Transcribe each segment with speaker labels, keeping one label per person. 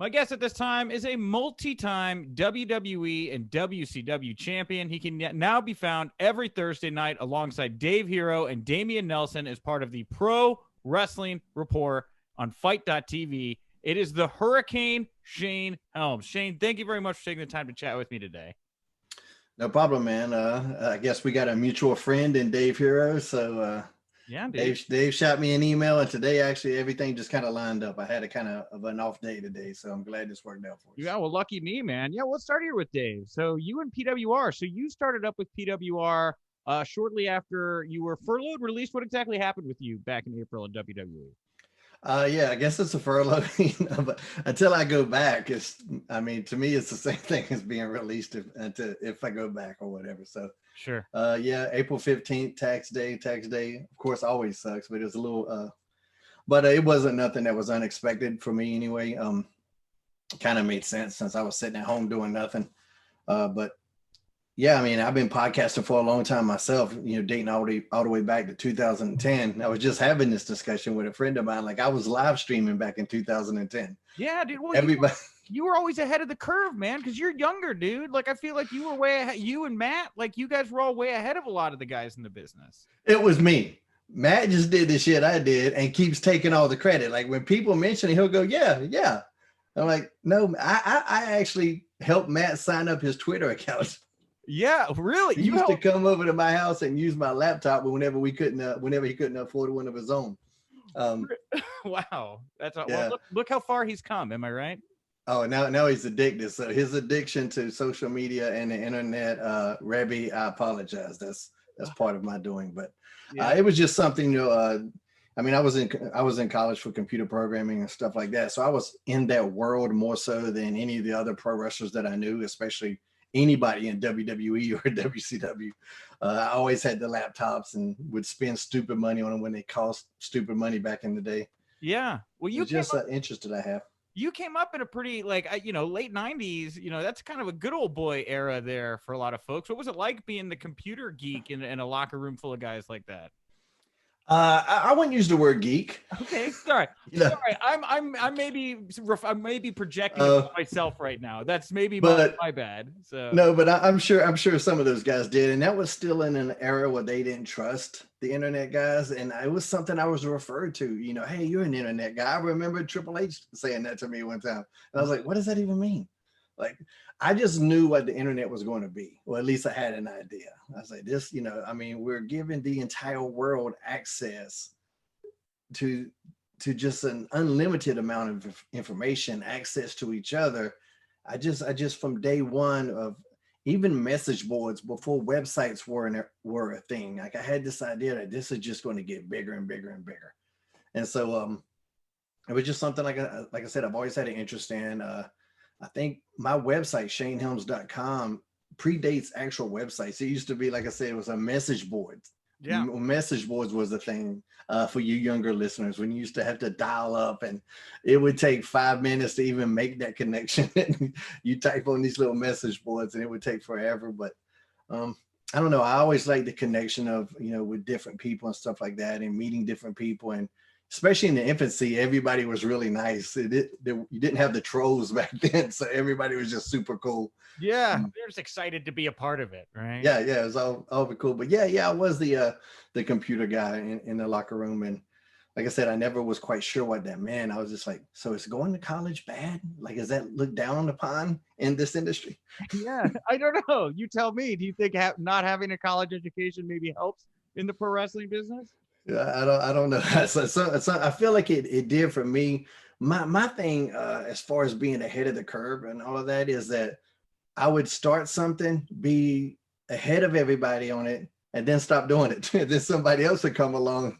Speaker 1: My guest at this time is a multi-time WWE and WCW champion. He can now be found every Thursday night alongside Dave Hero and Damian Nelson as part of the Pro Wrestling Report on Fight.tv. It is the Hurricane Shane Helms. Shane, thank you very much for taking the time to chat with me today.
Speaker 2: No problem, man. I guess we got a mutual friend in Dave Hero. So
Speaker 1: yeah, dude.
Speaker 2: Dave shot me an email, and today actually everything just kind of lined up. I had a kind of an off day today, so I'm glad this worked out for us.
Speaker 1: Yeah, well, lucky me, man. Yeah, let's start here with Dave. So you and PWR. So you started up with PWR shortly after you were furloughed, released. What exactly happened with you back in April in WWE?
Speaker 2: Yeah, I guess it's a furlough, but until I go back, to me, it's the same thing as being released if I go back or whatever. So
Speaker 1: sure.
Speaker 2: Yeah, April 15th, tax day, of course, always sucks, but it's a little, but it wasn't nothing that was unexpected for me anyway. Kind of made sense since I was sitting at home doing nothing. But yeah, I mean, I've been podcasting for a long time myself, dating all the way back to 2010. I was just having this discussion with a friend of mine. Like I was live streaming back in 2010.
Speaker 1: Yeah, dude. Well,
Speaker 2: everybody,
Speaker 1: you were always ahead of the curve, man, because you're younger, dude. Like I feel like you were way ahead. You and Matt, like you guys were all way ahead of a lot of the guys in the business.
Speaker 2: It was me. Matt just did the shit I did and keeps taking all the credit. Like when people mention it, he'll go, yeah. I'm like, no, I actually helped Matt sign up his Twitter account.
Speaker 1: Yeah, really?
Speaker 2: He used to come over to my house and use my laptop whenever he couldn't afford one of his own.
Speaker 1: Wow, that's
Speaker 2: yeah.
Speaker 1: Well, look how far he's come. Am I right?
Speaker 2: Oh, now he's addicted. So his addiction to social media and the internet, Rebby, I apologize. That's part of my doing, but it was just something. I mean, I was in college for computer programming and stuff like that, so I was in that world more so than any of the other pro wrestlers that I knew, especially anybody in WWE or WCW. I always had the laptops and would spend stupid money on them when they cost stupid money back in the day.
Speaker 1: Yeah. Well,
Speaker 2: it's just an interest that I have.
Speaker 1: You came up in a pretty late 90s, that's kind of a good old boy era there for a lot of folks. What was it like being the computer geek in a locker room full of guys like that?
Speaker 2: I wouldn't use the word geek.
Speaker 1: Okay, sorry. Sorry, I may be projecting myself right now. That's maybe my bad. So
Speaker 2: no, but I'm sure some of those guys did, and that was still in an era where they didn't trust the internet guys, and it was something I was referred to. Hey, you're an internet guy. I remember Triple H saying that to me one time, and I was like, what does that even mean? Like, I just knew what the internet was going to be, or at least I had an idea. I was like, this, we're giving the entire world access to just an unlimited amount of information, access to each other. I just from day one of even message boards before websites were a thing. Like I had this idea that this is just going to get bigger and bigger and bigger. And so it was just something like I said, I've always had an interest in. I think my website, shanehelms.com, predates actual websites. It used to be, like I said, it was a message board.
Speaker 1: Yeah.
Speaker 2: Message boards was a thing for you younger listeners when you used to have to dial up and it would take 5 minutes to even make that connection. You type on these little message boards and it would take forever. But I don't know. I always like the connection of, with different people and stuff like that and meeting different people. And especially in the infancy, everybody was really nice. You didn't have the trolls back then, so everybody was just super cool.
Speaker 1: Yeah, they're just excited to be a part of it, right?
Speaker 2: Yeah, it was all cool. But yeah, I was the computer guy in the locker room, and like I said, I never was quite sure what that meant. I was just like, so is going to college bad? Like, is that looked down upon in this industry?
Speaker 1: Yeah, I don't know. You tell me. Do you think not having a college education maybe helps in the pro wrestling business?
Speaker 2: Yeah, I don't know. So I feel like it did for me. My thing, as far as being ahead of the curve and all of that, is that I would start something, be ahead of everybody on it, and then stop doing it. Then somebody else would come along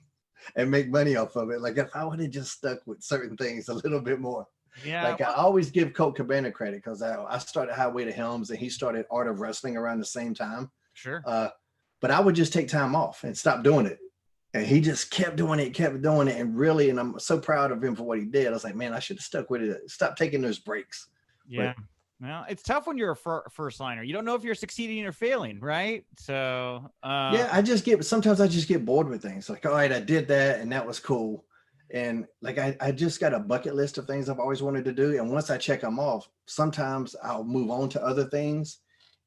Speaker 2: and make money off of it. Like if I would have just stuck with certain things a little bit more.
Speaker 1: Yeah.
Speaker 2: Like I always give Colt Cabana credit because I started Highway to Helms and he started Art of Wrestling around the same time.
Speaker 1: Sure.
Speaker 2: But I would just take time off and stop doing it. And he just kept doing it. And really, and I'm so proud of him for what he did. I was like, man, I should have stuck with it. Stop taking those breaks.
Speaker 1: Yeah. Well, it's tough when you're a first liner. You don't know if you're succeeding or failing, right? So
Speaker 2: sometimes I just get bored with things. Like, all right, I did that and that was cool. And like I just got a bucket list of things I've always wanted to do. And once I check them off, sometimes I'll move on to other things.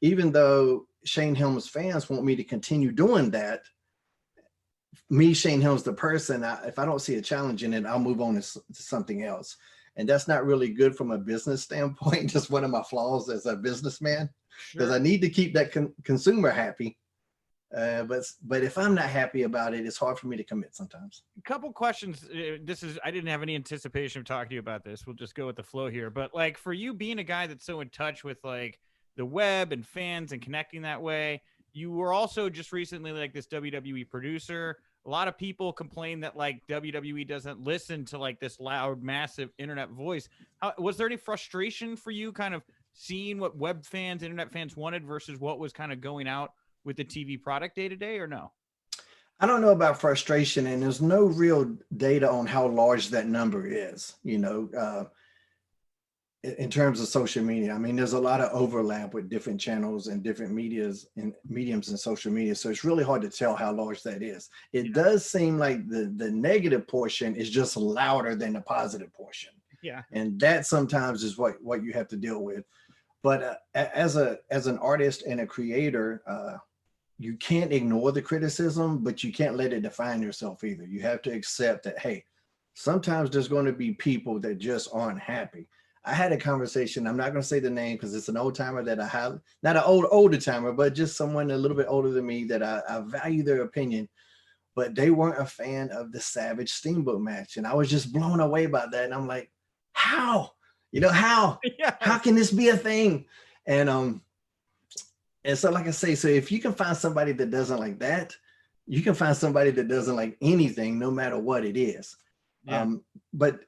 Speaker 2: Even though Shane Helms fans want me to continue doing that, me, Shane Helms, the person, if I don't see a challenge in it, I'll move on to something else. And that's not really good from a business standpoint, just one of my flaws as a businessman, because I need to keep that consumer happy. But if I'm not happy about it, it's hard for me to commit sometimes.
Speaker 1: A couple questions. I didn't have any anticipation of talking to you about this. We'll just go with the flow here. But like for you being a guy that's so in touch with like the web and fans and connecting that way, you were also just recently like this WWE producer. A lot of people complain that like WWE doesn't listen to like this loud, massive internet voice. Was there any frustration for you kind of seeing what web fans, internet fans wanted versus what was kind of going out with the TV product day to day, or no?
Speaker 2: I don't know about frustration, and there's no real data on how large that number is, in terms of social media. I mean, there's a lot of overlap with different channels and different mediums and social media. So it's really hard to tell how large that is. It does seem like the negative portion is just louder than the positive portion.
Speaker 1: Yeah.
Speaker 2: And that sometimes is what you have to deal with. But as an artist and a creator, you can't ignore the criticism, but you can't let it define yourself either. You have to accept that, hey, sometimes there's going to be people that just aren't happy. I had a conversation, I'm not going to say the name because it's an old timer that I have, not an older timer, but just someone a little bit older than me that I value their opinion, but they weren't a fan of the Savage Steamboat match. And I was just blown away by that. And I'm like, how? How? Yeah. How can this be a thing? And so like I say, so if you can find somebody that doesn't like that, you can find somebody that doesn't like anything, no matter what it is. Yeah. But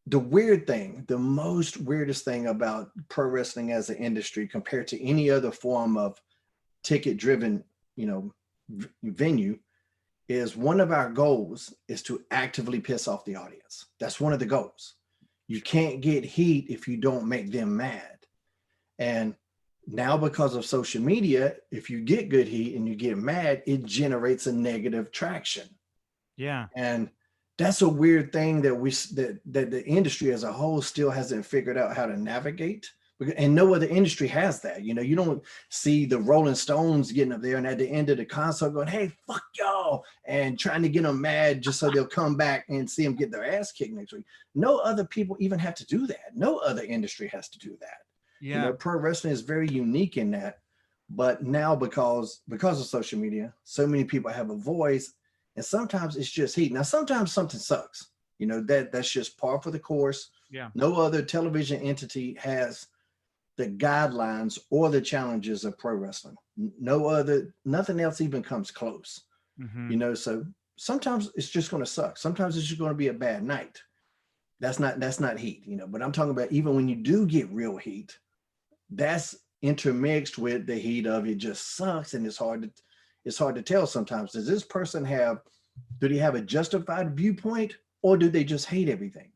Speaker 2: the most weirdest thing about pro wrestling as an industry compared to any other form of ticket driven, venue is one of our goals is to actively piss off the audience. That's one of the goals. You can't get heat if you don't make them mad. And now because of social media, if you get good heat and you get mad, it generates a negative traction. Yeah. And that's a weird thing that the industry as a whole still hasn't figured out how to navigate. And no other industry has that. You don't see the Rolling Stones getting up there and at the end of the concert going, hey, fuck y'all, and trying to get them mad just so they'll come back and see them get their ass kicked next week. No other people even have to do that. No other industry has to do that. Yeah. Pro wrestling is very unique in that. But now because of social media, so many people have a voice. And sometimes it's just heat. Now, sometimes something sucks. That's just par for the course. Yeah. No other television entity has the guidelines or the challenges of pro wrestling. Nothing else even comes close. Mm-hmm. So sometimes it's just going to suck. Sometimes it's just going to be a bad night. That's not heat, but I'm talking about even when you do get real heat, that's intermixed with the heat of it just sucks. And it's hard to tell sometimes. Does this person do they have a justified viewpoint or do they just hate everything?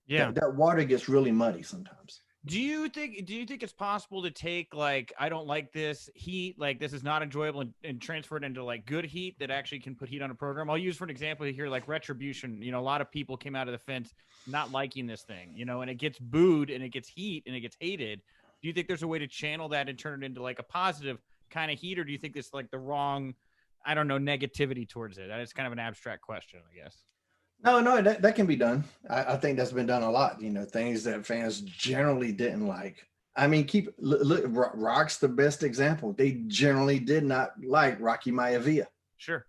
Speaker 2: Yeah. That water gets really muddy sometimes.
Speaker 1: Do you think it's possible to take like, I don't like this heat, like this is not enjoyable and transfer it into like good heat that actually can put heat on a program? I'll use for an example here, like Retribution. A lot of people came out of the fence not liking this thing, and it gets booed and it gets heat and it gets hated. Do you think there's a way to channel that and turn it into like a positive kind of heat, or do you think it's like the wrong, I don't know, negativity towards it? It's kind of an abstract question, I guess.
Speaker 2: No, that can be done. I think that's been done a lot. Things that fans generally didn't like. I mean, look, Rock's the best example. They generally did not like Rocky Maivia.
Speaker 1: Sure.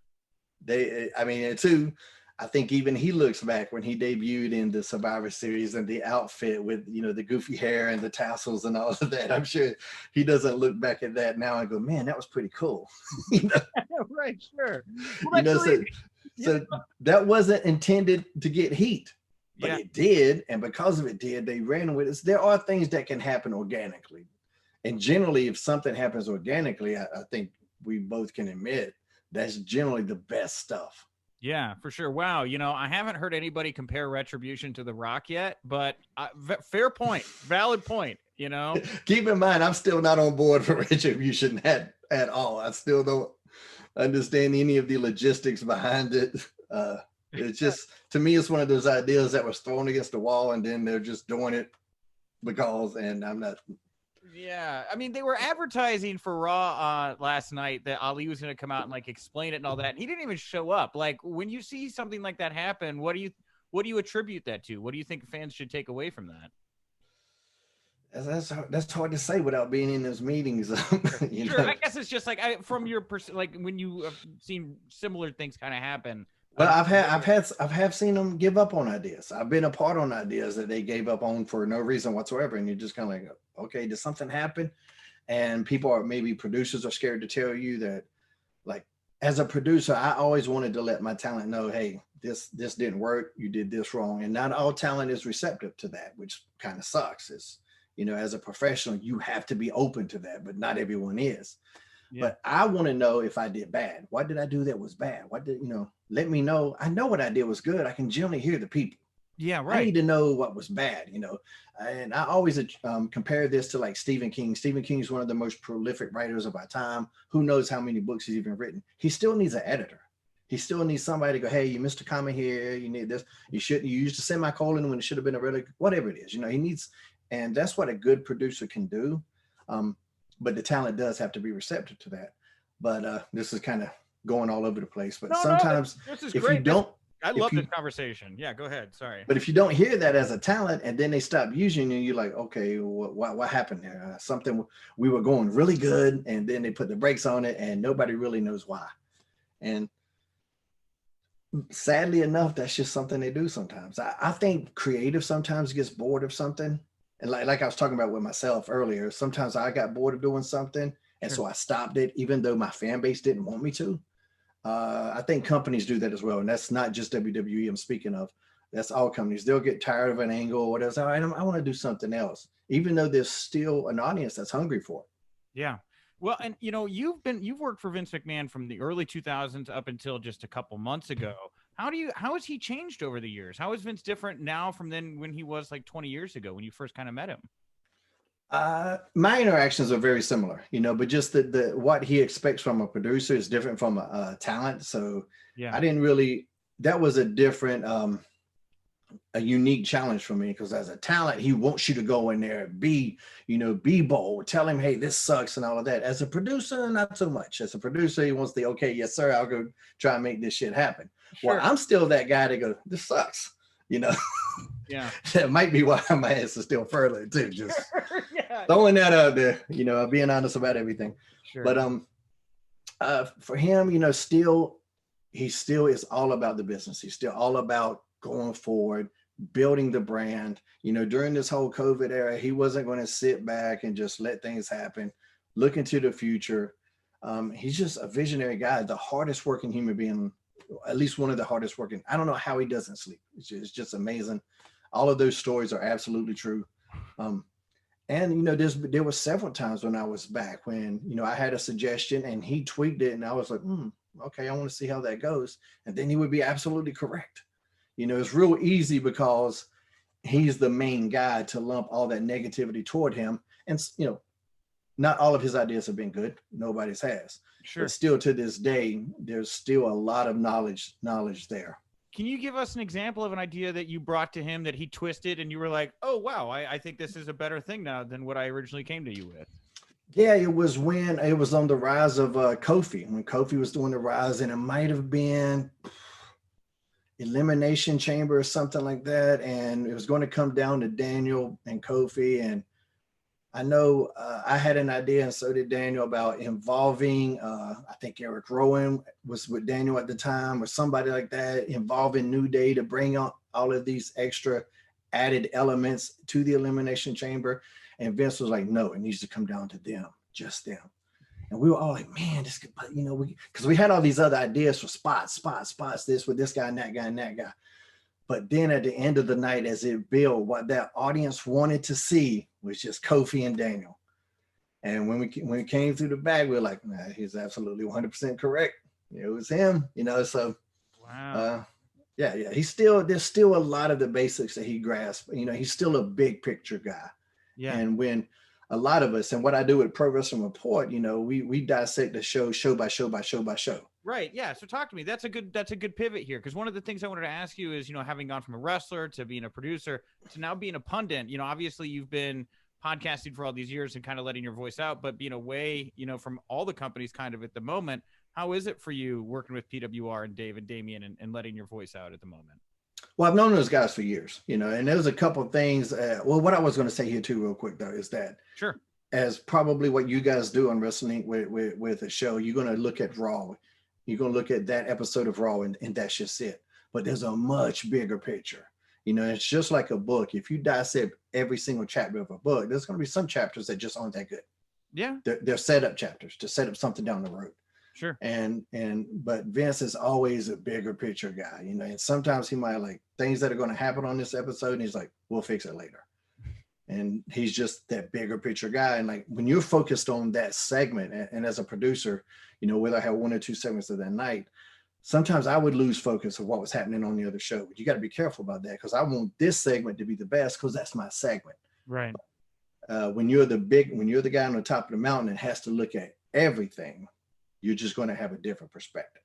Speaker 2: I think even he looks back when he debuted in the Survivor Series and the outfit with, the goofy hair and the tassels and all of that. I'm sure he doesn't look back at that now and go, man, that was pretty cool.
Speaker 1: Right, sure. Well,
Speaker 2: so that wasn't intended to get heat, but it did. And because of it did, they ran with it. There are things that can happen organically. And generally, if something happens organically, I think we both can admit that's generally the best stuff.
Speaker 1: Yeah, for sure. Wow. I haven't heard anybody compare Retribution to The Rock yet, but fair point, valid point,
Speaker 2: Keep in mind, I'm still not on board for Retribution at all. I still don't understand any of the logistics behind it. It's just, to me, it's one of those ideas that was thrown against the wall, and then they're just doing it because, and I'm not.
Speaker 1: Yeah, I mean, they were advertising for Raw last night that Ali was going to come out and like explain it and all that. And he didn't even show up. Like, when you see something like that happen, what do you attribute that to? What do you think fans should take away from that?
Speaker 2: That's hard to say without being in those meetings.
Speaker 1: Sure, I guess it's just like from your like when you have seen similar things kind of happen.
Speaker 2: But I've seen them give up on ideas. I've been a part on ideas that they gave up on for no reason whatsoever, and you're just kind of like, okay, did something happen? And people are, maybe producers are scared to tell you that. Like, as a producer, I always wanted to let my talent know, hey, this didn't work. You did this wrong, and not all talent is receptive to that, which kind of sucks. It's, as a professional, you have to be open to that, but not everyone is. Yeah. But I want to know if I did bad. What did I do that was bad? What did, let me know. I know what I did was good. I can generally hear the people.
Speaker 1: Yeah, right.
Speaker 2: I need to know what was bad, and I always compare this to like Stephen King. Stephen King is one of the most prolific writers of our time. Who knows how many books he's even written? He still needs an editor. He still needs somebody to go, hey, you missed a comma here. You need this. You used a semicolon when it should have been a really, whatever it is. He needs, and that's what a good producer can do. But the talent does have to be receptive to that. But this is kind of going all over the place. But sometimes if great. You don't,
Speaker 1: I love this conversation. Yeah, go ahead. Sorry.
Speaker 2: But if you don't hear that as a talent and then they stop using you, you're like, okay, what happened there? Something, we were going really good, and then they put the brakes on it, and nobody really knows why. And sadly enough, that's just something they do sometimes. I think creative sometimes gets bored of something. And like I was talking about with myself earlier, sometimes I got bored of doing something, and so I stopped it, even though my fan base didn't want me to. I think companies do that as well, and that's not just WWE I'm speaking of. That's all companies. They'll get tired of an angle or whatever. All right, I want to do something else, even though there's still an audience that's hungry for it.
Speaker 1: Yeah. Well, and you've worked for Vince McMahon from the early 2000s up until just a couple months ago. How has he changed over the years? How is Vince different now from then when he was like 20 years ago when you first kind of met him?
Speaker 2: My interactions are very similar, but just the what he expects from a producer is different from a talent. So yeah, I didn't really, that was a different, a unique challenge for me, because as a talent, he wants you to go in there and be bold, tell him, hey, this sucks and all of that. As a producer, not so much. As a producer, he wants the, okay, yes, sir, I'll go try and make this shit happen. Sure. Well, I'm still that guy to go, this sucks, Yeah, that might be why my ass is still furloughed too. Just throwing that out there, being honest about everything. Sure. But for him, he still is all about the business. He's still all about going forward, building the brand. During this whole COVID era, he wasn't going to sit back and just let things happen. Look into the future. He's just a visionary guy, the hardest working human being, at least one of the hardest working. I don't know how he doesn't sleep. It's just amazing. All of those stories are absolutely true. And, there were several times when I was back when, I had a suggestion and he tweaked it and I was like, okay, I want to see how that goes. And then he would be absolutely correct. It's real easy because he's the main guy to lump all that negativity toward him. And, not all of his ideas have been good. Nobody's has. Sure. But still to this day, there's still a lot of knowledge there.
Speaker 1: Can you give us an example of an idea that you brought to him that he twisted and you were like, oh, wow, I think this is a better thing now than what I originally came to you with?
Speaker 2: Yeah, it was when it was on the rise of Kofi, when Kofi was doing the rise, and it might have been Elimination Chamber or something like that. And it was going to come down to Daniel and Kofi. And I know I had an idea, and so did Daniel, about involving, I think Eric Rowan was with Daniel at the time, or somebody like that, involving New Day to bring out all of these extra added elements to the Elimination Chamber. And Vince was like, no, it needs to come down to them, just them. And we were all like, man, this could, because we had all these other ideas for spots, this with this guy and that guy and that guy. But then at the end of the night, as it built, what that audience wanted to see was just Kofi and Daniel. And when we came through the bag, we were like, nah, he's absolutely 100% correct. It was him, so.
Speaker 1: Wow.
Speaker 2: Yeah. There's still a lot of the basics that he grasped. He's still a big picture guy. Yeah. And when a lot of us, and what I do with Pro Wrestling Report, we dissect the show by show by show by show.
Speaker 1: Right. Yeah. So talk to me. That's a good pivot here. Because one of the things I wanted to ask you is, having gone from a wrestler to being a producer to now being a pundit, obviously you've been podcasting for all these years and kind of letting your voice out, but being away, from all the companies kind of at the moment. How is it for you working with PWR and Dave and Damian and letting your voice out at the moment?
Speaker 2: Well, I've known those guys for years, and there's a couple of things. What I was going to say here too, real quick though, is that
Speaker 1: sure,
Speaker 2: as probably what you guys do on wrestling with a show, you're going to look at Raw. You're going to look at that episode of Raw and that's just it. But there's a much bigger picture. It's just like a book. If you dissect every single chapter of a book, there's going to be some chapters that just aren't that good.
Speaker 1: Yeah.
Speaker 2: They're setup chapters to set up something down the road.
Speaker 1: Sure.
Speaker 2: But Vince is always a bigger picture guy, and sometimes he might like things that are going to happen on this episode. And he's like, we'll fix it later. And he's just that bigger picture guy. And like when you're focused on that segment, and as a producer, whether I have one or two segments of that night, sometimes I would lose focus of what was happening on the other show. But you got to be careful about that because I want this segment to be the best because that's my segment.
Speaker 1: Right.
Speaker 2: When you're the guy on the top of the mountain and has to look at everything, you're just going to have a different perspective.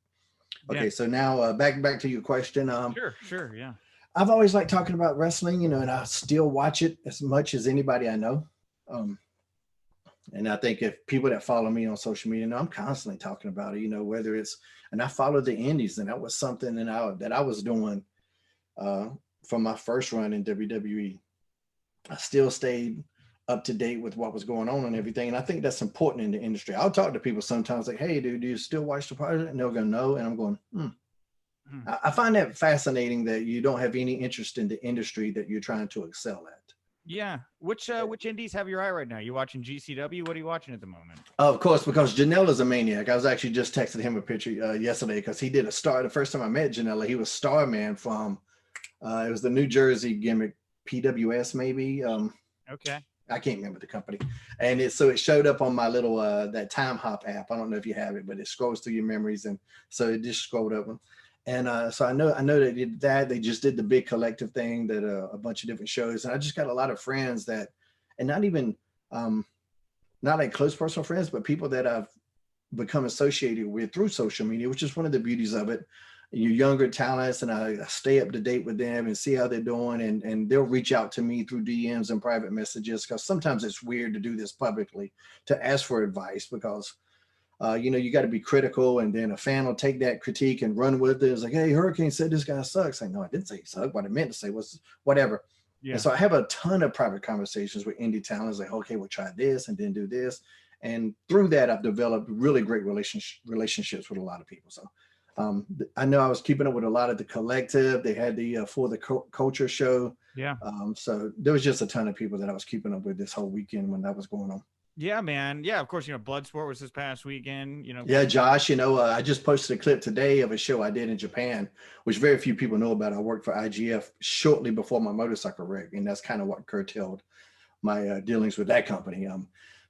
Speaker 2: Okay, yeah. So now back to your question.
Speaker 1: Sure, yeah.
Speaker 2: I've always liked talking about wrestling, and I still watch it as much as anybody I know. And I think if people that follow me on social media know, I'm constantly talking about it, whether it's, and I follow the indies, and that was something that I was doing from my first run in WWE. I still stayed up to date with what was going on and everything. And I think that's important in the industry. I'll talk to people sometimes like, hey, dude, do you still watch the project? And they'll go, no. And I'm going, I find that fascinating that you don't have any interest in the industry that you're trying to excel at.
Speaker 1: Yeah. Which indies have your eye right now? You watching GCW? What are you watching at the moment?
Speaker 2: Of course, because Janela's a maniac. I was actually just texting him a picture yesterday because he did a star. The first time I met Janela, he was Starman from, it was the New Jersey gimmick, PWS maybe.
Speaker 1: Okay.
Speaker 2: I can't remember the company. And so it showed up on my little, that Time Hop app. I don't know if you have it, but it scrolls through your memories. And so it just scrolled up. And so I know they did that. They just did the big collective thing that a bunch of different shows. And I just got a lot of friends that, and not even, not like close personal friends, but people that I've become associated with through social media, which is one of the beauties of it. Your younger talents, and I stay up to date with them and see how they're doing. And they'll reach out to me through DMs and private messages, because sometimes it's weird to do this publicly, to ask for advice, because you got to be critical, and then a fan will take that critique and run with it. It's like, hey, Hurricane said this guy sucks. Like, no, I didn't say he sucked. What I meant to say was whatever. Yeah. And so I have a ton of private conversations with indie talents, like, okay, we'll try this and then do this. And through that, I've developed really great relationships with a lot of people. So I know I was keeping up with a lot of the collective. They had the For the Culture show.
Speaker 1: Yeah.
Speaker 2: So there was just a ton of people that I was keeping up with this whole weekend when that was going on.
Speaker 1: Yeah, man. Yeah, of course, Bloodsport was this past weekend,
Speaker 2: Yeah, Josh, I just posted a clip today of a show I did in Japan, which very few people know about. I worked for IGF shortly before my motorcycle wreck, and that's kind of what curtailed my dealings with that company.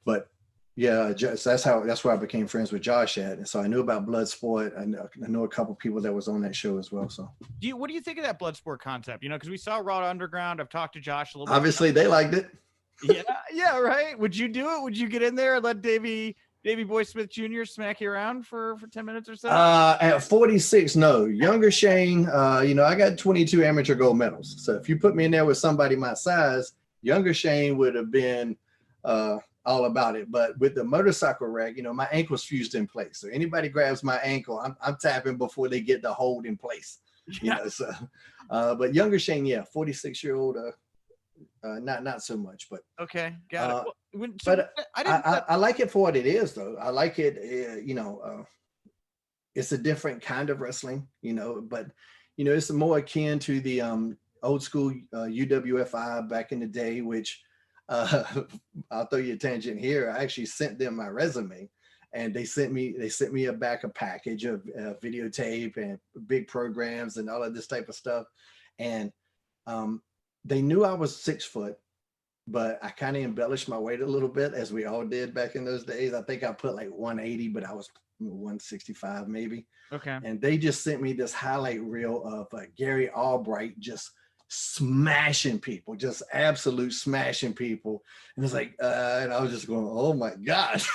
Speaker 2: But yeah, that's where I became friends with Josh at. And so I knew about Bloodsport. I know a couple people that was on that show as well. So
Speaker 1: what do you think of that Bloodsport concept? Because we saw Raw Underground. I've talked to Josh a little bit.
Speaker 2: Obviously, they liked it.
Speaker 1: Yeah, right. Would you do it? Would you get in there and let Davey Boy Smith Jr. smack you around for 10 minutes or so?
Speaker 2: At 46, no. Younger Shane, I got 22 amateur gold medals. So if you put me in there with somebody my size, younger Shane would have been all about it. But with the motorcycle wreck, my ankle's fused in place. So anybody grabs my ankle, I'm tapping before they get the hold in place. So but younger Shane, 46-year-old, not so much, but
Speaker 1: okay, got it.
Speaker 2: But I like it for what it is, though. I like it. It's a different kind of wrestling, but it's more akin to the old school UWFI back in the day, which I'll throw you a tangent here. I actually sent them my resume, and they sent me a package of videotape and big programs and all of this type of stuff, and they knew I was 6 foot, but I kind of embellished my weight a little bit, as we all did back in those days. I think I put like 180, but I was 165 maybe. Okay. And they just sent me this highlight reel of Gary Albright just smashing people, just absolute smashing people. And it's like, and I was just going, oh my gosh.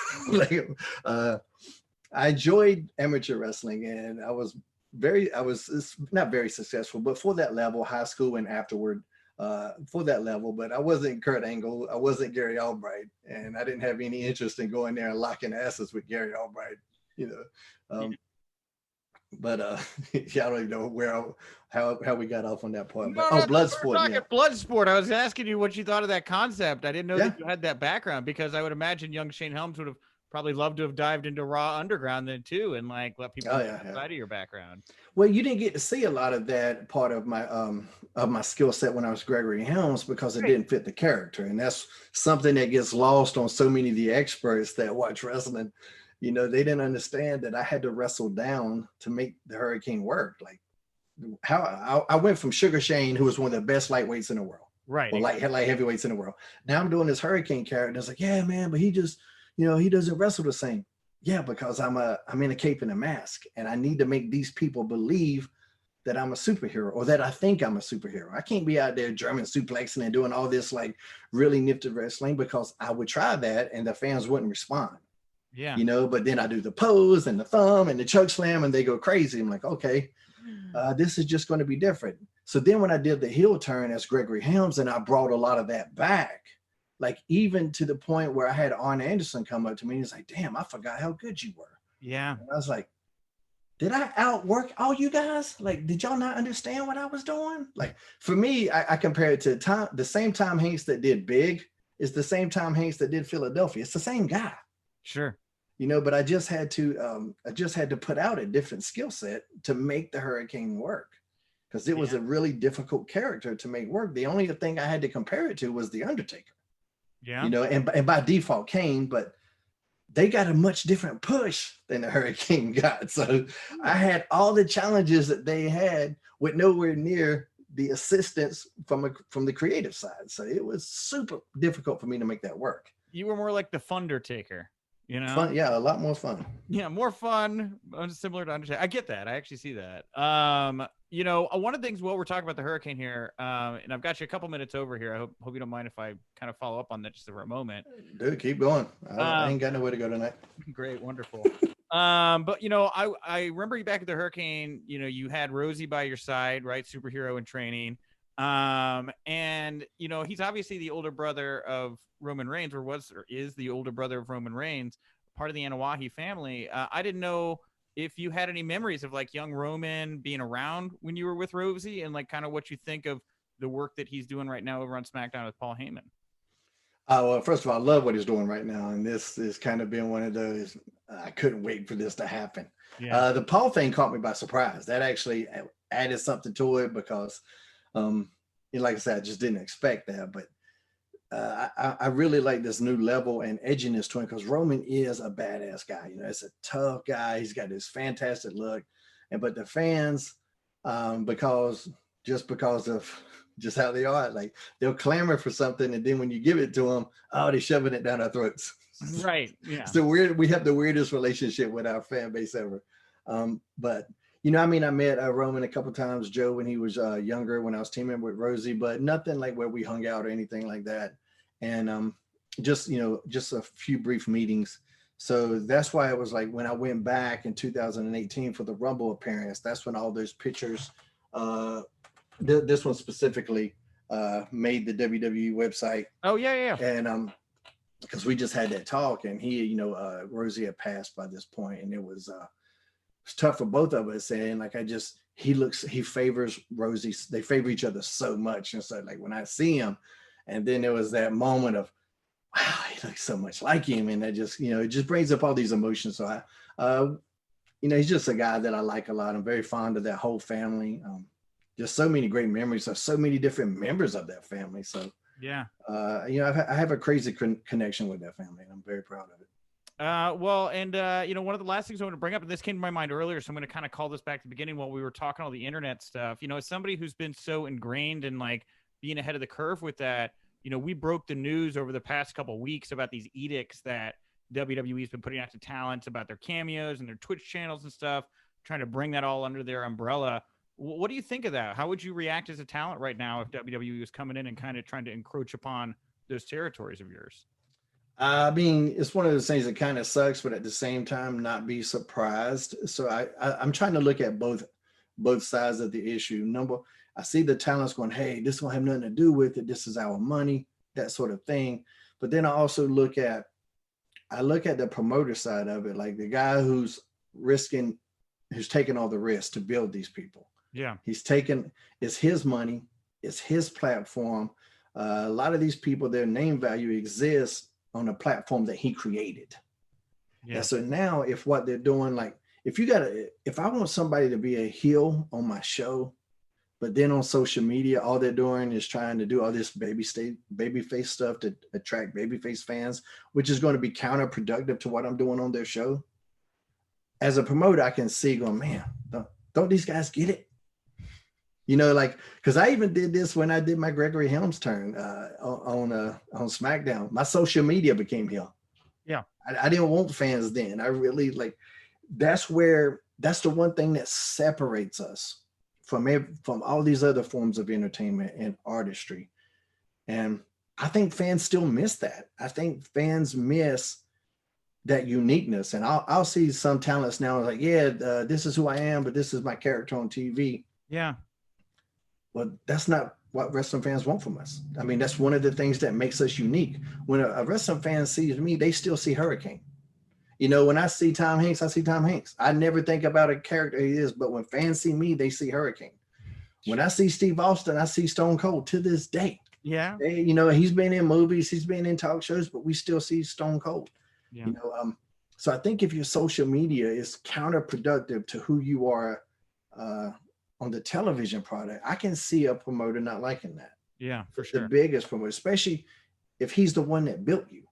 Speaker 2: I enjoyed amateur wrestling, and I was it's not very successful, but for that level, high school and afterward, for that level. But I wasn't Kurt Angle, I wasn't Gary Albright, and I didn't have any interest in going there and locking asses with Gary Albright, you know. But yeah, I don't even know how we got off on that part. But Bloodsport, yeah.
Speaker 1: Bloodsport. I was asking you what you thought of that concept. I didn't know
Speaker 2: Yeah.
Speaker 1: that you had that background, because I would imagine young Shane Helms would have probably loved to have dived into Raw Underground then too, and like let people know outside of your background.
Speaker 2: Well, you didn't get to see a lot of that part of my skill set when I was Gregory Helms, because it didn't fit the character, and that's something that gets lost on so many of the experts that watch wrestling. You know, they didn't understand that I had to wrestle down to make the Hurricane work. Like how I went from Sugar Shane, who was one of the best lightweights in the world,
Speaker 1: right?
Speaker 2: Or light heavyweights in the world. Now I'm doing this Hurricane character. And it's like, yeah, man, but he just, you know, he doesn't wrestle the same. Yeah, because I'm in a cape and a mask, and I need to make these people believe that I'm a superhero, or that I think I'm a superhero. I can't be out there German suplexing and doing all this like really nifty wrestling, because I would try that and the fans wouldn't respond.
Speaker 1: Yeah.
Speaker 2: You know, but then I do the pose and the thumb and the choke slam and they go crazy. I'm like, okay, this is just going to be different. So then when I did the heel turn as Gregory Helms, and I brought a lot of that back, like even to the point where I had Arn Anderson come up to me and he's like, damn, I forgot how good you were.
Speaker 1: Yeah.
Speaker 2: And I was like, did I outwork all you guys? Like, did y'all not understand what I was doing? Like for me, I compare it to the same Tom Hanks that did Big is the same Tom Hanks that did Philadelphia. It's the same guy.
Speaker 1: Sure.
Speaker 2: You know, but I just had to put out a different skill set to make the Hurricane work, because it was a really difficult character to make work. The only thing I had to compare it to was the Undertaker.
Speaker 1: Yeah.
Speaker 2: You know, and by default Kane, but they got a much different push than the Hurricane got. So I had all the challenges that they had with nowhere near the assistance from the creative side. So it was super difficult for me to make that work.
Speaker 1: You were more like the Fundertaker. You know,
Speaker 2: fun, yeah, a lot more fun.
Speaker 1: Yeah, more fun, similar to Undertaker. I get that. I actually see that. You know, one of the things while we're talking about the Hurricane here, and I've got you a couple minutes over here. I hope you don't mind if I kind of follow up on that just for a moment.
Speaker 2: Dude, keep going. I ain't got nowhere to go tonight.
Speaker 1: Great, wonderful. But you know, I remember you back at the Hurricane. You know, you had Rosie by your side, right? Superhero in training. And you know, he's obviously the older brother of Roman Reigns, or is the older brother of Roman Reigns, part of the Anawahi family. I didn't know if you had any memories of like young Roman being around when you were with Rosie, and like kind of what you think of the work that he's doing right now over on SmackDown with Paul Heyman.
Speaker 2: Well, first of all, I love what he's doing right now, and this is kind of been one of those. I couldn't wait for this to happen. Yeah. The Paul thing caught me by surprise. That actually added something to it, because like I said, I just didn't expect that. But I really like this new level and edginess to him, because Roman is a badass guy. You know, it's a tough guy. He's got this fantastic look, but the fans, because of just how they are, like they'll clamor for something, and then when you give it to them, they're shoving it down our throats.
Speaker 1: Right. Yeah.
Speaker 2: So we have the weirdest relationship with our fan base ever. But you know, I mean, I met Roman a couple times, Joe, when he was younger, when I was teaming with Rosie, but nothing like where we hung out or anything like that. And just a few brief meetings. So that's why it was like when I went back in 2018 for the Rumble appearance, that's when all those pictures, this one specifically made the WWE website.
Speaker 1: Oh, yeah.
Speaker 2: And because we just had that talk, and he, Rosie had passed by this point, and it was tough for both of us. And like, he favors Rosie. They favor each other so much. And so like when I see him, and then there was that moment of, wow, he looks so much like him. And that just, it just brings up all these emotions. So he's just a guy that I like a lot. I'm very fond of that whole family. Just so many great memories of so many different members of that family. So
Speaker 1: yeah,
Speaker 2: I have a crazy connection with that family, and I'm very proud of it.
Speaker 1: Well, and one of the last things I want to bring up, and this came to my mind earlier, so I'm going to kind of call this back to the beginning while we were talking all the internet stuff. You know, as somebody who's been so ingrained in like being ahead of the curve with that, we broke the news over the past couple of weeks about these edicts that WWE's been putting out to talents about their cameos and their Twitch channels and stuff, trying to bring that all under their umbrella. What do you think of that? How would you react as a talent right now if WWE was coming in and kind of trying to encroach upon those territories of yours?
Speaker 2: I mean, it's one of those things that kind of sucks, but at the same time, not be surprised. So I'm trying to look at both sides of the issue. Number, I see the talents going, hey, this won't have nothing to do with it. This is our money, that sort of thing. But then I also look at the promoter side of it, like the guy who's taking all the risks to build these people.
Speaker 1: Yeah.
Speaker 2: It's his money, it's his platform. A lot of these people, their name value exists on a platform that he created. Yeah. And so now if what they're doing, like if I want somebody to be a heel on my show, but then on social media, all they're doing is trying to do all this babyface stuff to attract babyface fans, which is going to be counterproductive to what I'm doing on their show. As a promoter, I can see going, man, don't these guys get it? You know, like, because I even did this when I did my Gregory Helms turn on SmackDown. My social media became heel.
Speaker 1: Yeah.
Speaker 2: I didn't want fans then. I really that's the one thing that separates us from all these other forms of entertainment and artistry. And I think fans still miss that. I think fans miss that uniqueness. And I'll see some talents now like, yeah, this is who I am, but this is my character on TV.
Speaker 1: Yeah.
Speaker 2: Well, that's not what wrestling fans want from us. I mean, that's one of the things that makes us unique. When a wrestling fan sees me, they still see Hurricane. You know, when I see Tom Hanks, I see Tom Hanks. I never think about a character he is, but when fans see me, they see Hurricane. When I see Steve Austin, I see Stone Cold to this day.
Speaker 1: Yeah.
Speaker 2: You know, he's been in movies, he's been in talk shows, but we still see Stone Cold. Yeah. You know, so I think if your social media is counterproductive to who you are on the television product, I can see a promoter not liking that.
Speaker 1: Yeah, for sure.
Speaker 2: The biggest promoter, especially if he's the one that built you.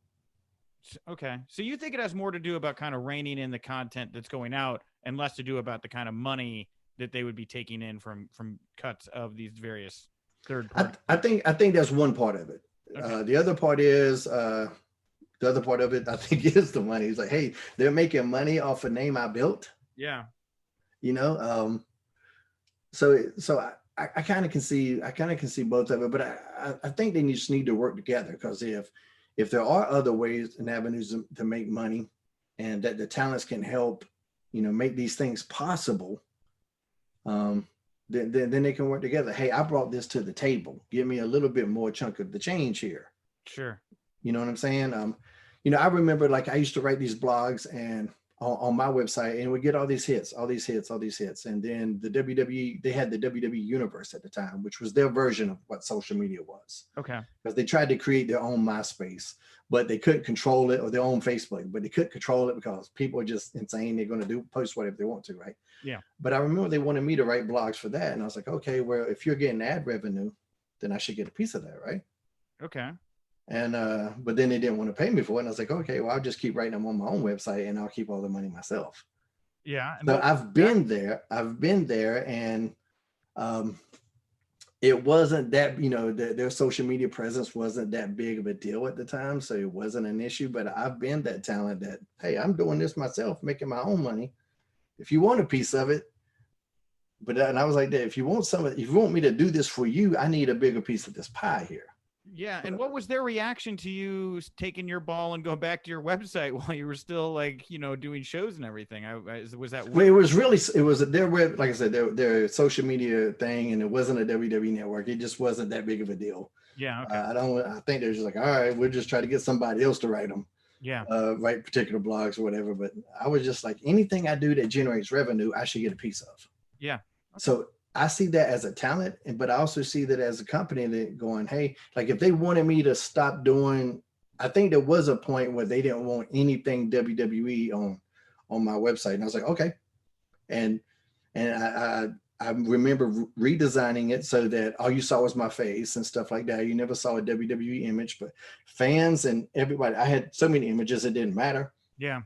Speaker 1: Okay. So you think it has more to do about kind of reining in the content that's going out and less to do about the kind of money that they would be taking in from cuts of these various third parties?
Speaker 2: I think that's one part of it. Okay. The other part of it, I think, is the money. It's like, hey, they're making money off a name I built.
Speaker 1: Yeah.
Speaker 2: You know, so I kind of can see both of it, but I think they just need to work together, because if there are other ways and avenues to make money, and that the talents can help, you know, make these things possible, then they can work together. Hey, I brought this to the table. Give me a little bit more chunk of the change here.
Speaker 1: Sure.
Speaker 2: You know what I'm saying? You know, I remember, like, I used to write these blogs and on my website, and we get all these hits. And then the WWE, they had the WWE Universe at the time, which was their version of what social media was.
Speaker 1: Okay.
Speaker 2: Because they tried to create their own MySpace, but they couldn't control it, or their own Facebook, but they couldn't control it because people are just insane. They're going to post whatever they want to, right?
Speaker 1: Yeah.
Speaker 2: But I remember they wanted me to write blogs for that. And I was like, okay, well, if you're getting ad revenue, then I should get a piece of that, right?
Speaker 1: Okay.
Speaker 2: And but then they didn't want to pay me for it. And I was like, okay, well, I'll just keep writing them on my own website, and I'll keep all the money myself.
Speaker 1: Yeah.
Speaker 2: So I've been there, and it wasn't that, you know, their social media presence wasn't that big of a deal at the time, so it wasn't an issue. But I've been that talent that, hey, I'm doing this myself, making my own money. If you want a piece of it, and I was like that, if you want me to do this for you, I need a bigger piece of this pie here.
Speaker 1: Yeah. And what was their reaction to you taking your ball and going back to your website while you were still, like, you know, doing shows and everything? Was that?
Speaker 2: Well, it was their web, like I said, their social media thing, and it wasn't a WWE network. It just wasn't that big of a deal.
Speaker 1: Yeah. Okay.
Speaker 2: I think they're just like, all right, we'll just try to get somebody else to write them.
Speaker 1: Yeah.
Speaker 2: Write particular blogs or whatever. But I was just like, anything I do that generates revenue, I should get a piece of.
Speaker 1: Yeah. Okay.
Speaker 2: So I see that as a talent, but I also see that as a company that going, hey, like, if they wanted me to stop doing, I think there was a point where they didn't want anything WWE on my website. And I was like, okay. And I remember redesigning it so that all you saw was my face and stuff like that. You never saw a WWE image, but fans and everybody, I had so many images, it didn't matter.
Speaker 1: Yeah.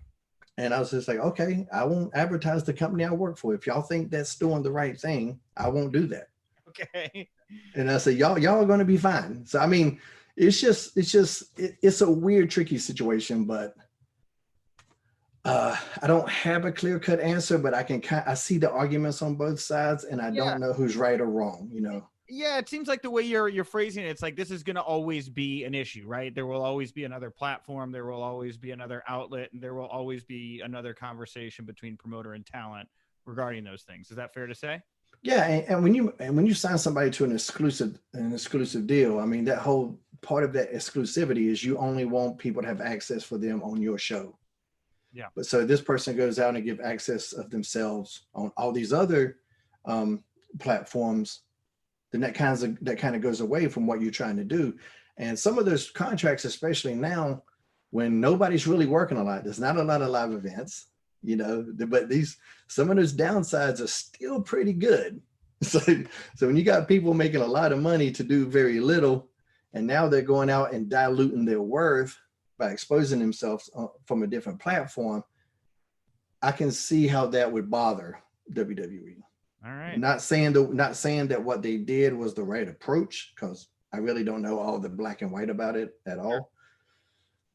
Speaker 2: And I was just like, okay, I won't advertise the company I work for. If y'all think that's doing the right thing, I won't do that.
Speaker 1: Okay.
Speaker 2: And I said, y'all are going to be fine. So, I mean, it's a weird, tricky situation, but I don't have a clear-cut answer, but I see the arguments on both sides, and I don't know who's right or wrong, you know.
Speaker 1: Yeah, it seems like the way you're phrasing it, it's like this is going to always be an issue, right? There will always be another platform, there will always be another outlet, and there will always be another conversation between promoter and talent regarding those things. Is that fair to say?
Speaker 2: Yeah, and when you sign somebody to an exclusive deal, I mean that whole part of that exclusivity is you only want people to have access for them on your show.
Speaker 1: Yeah.
Speaker 2: But so this person goes out and give access of themselves on all these other platforms, then that kind of goes away from what you're trying to do. And some of those contracts, especially now, when nobody's really working a lot, there's not a lot of live events, but some of those downsides are still pretty good. So when you got people making a lot of money to do very little, and now they're going out and diluting their worth by exposing themselves from a different platform, I can see how that would bother WWE.
Speaker 1: All right.
Speaker 2: Not saying that what they did was the right approach, because I really don't know all the black and white about it at all. Sure.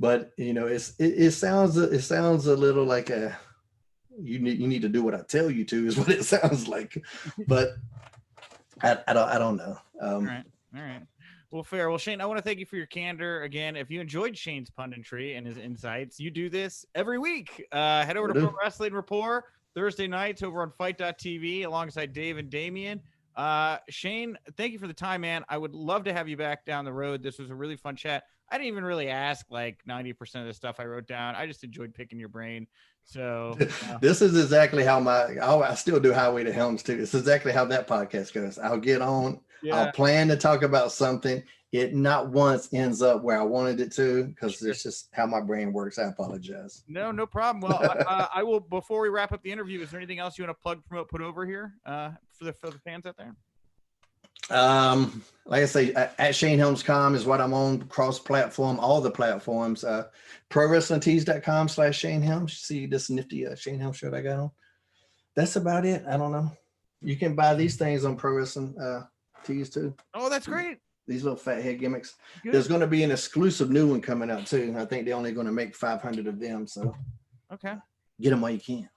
Speaker 2: But it sounds a little like you need to do what I tell you to, is what it sounds like. But I don't know.
Speaker 1: All right. Well, fair. Well, Shane, I want to thank you for your candor. Again, if you enjoyed Shane's punditry and his insights, you do this every week. Head over to Pro Wrestling Rapport Thursday nights over on Fight.tv alongside Dave and Damian. Shane, thank you for the time, man. I would love to have you back down the road. This was a really fun chat. I didn't even really ask like 90% of the stuff I wrote down. I just enjoyed picking your brain. So
Speaker 2: this is exactly how I still do Highway to Helms too. It's exactly how that podcast goes. I'll get on, I'll plan to talk about something. It not once ends up where I wanted it to, because it's just how my brain works. I apologize.
Speaker 1: No problem. Well, I will, before we wrap up the interview, is there anything else you want to plug, promote, put over here for the fans out there?
Speaker 2: Like I say, at ShaneHelms.com is what I'm on, cross-platform, all the platforms. ProWrestlingTees.com/Shane Helms. See this nifty Shane Helms shirt I got on. That's about it. I don't know. You can buy these things on Pro Wrestling Tees too.
Speaker 1: Oh, that's great.
Speaker 2: These little fat head gimmicks.
Speaker 1: Good.
Speaker 2: There's going to be an exclusive new one coming out too. I think they're only going to make 500 of them. So
Speaker 1: okay,
Speaker 2: get them while you can.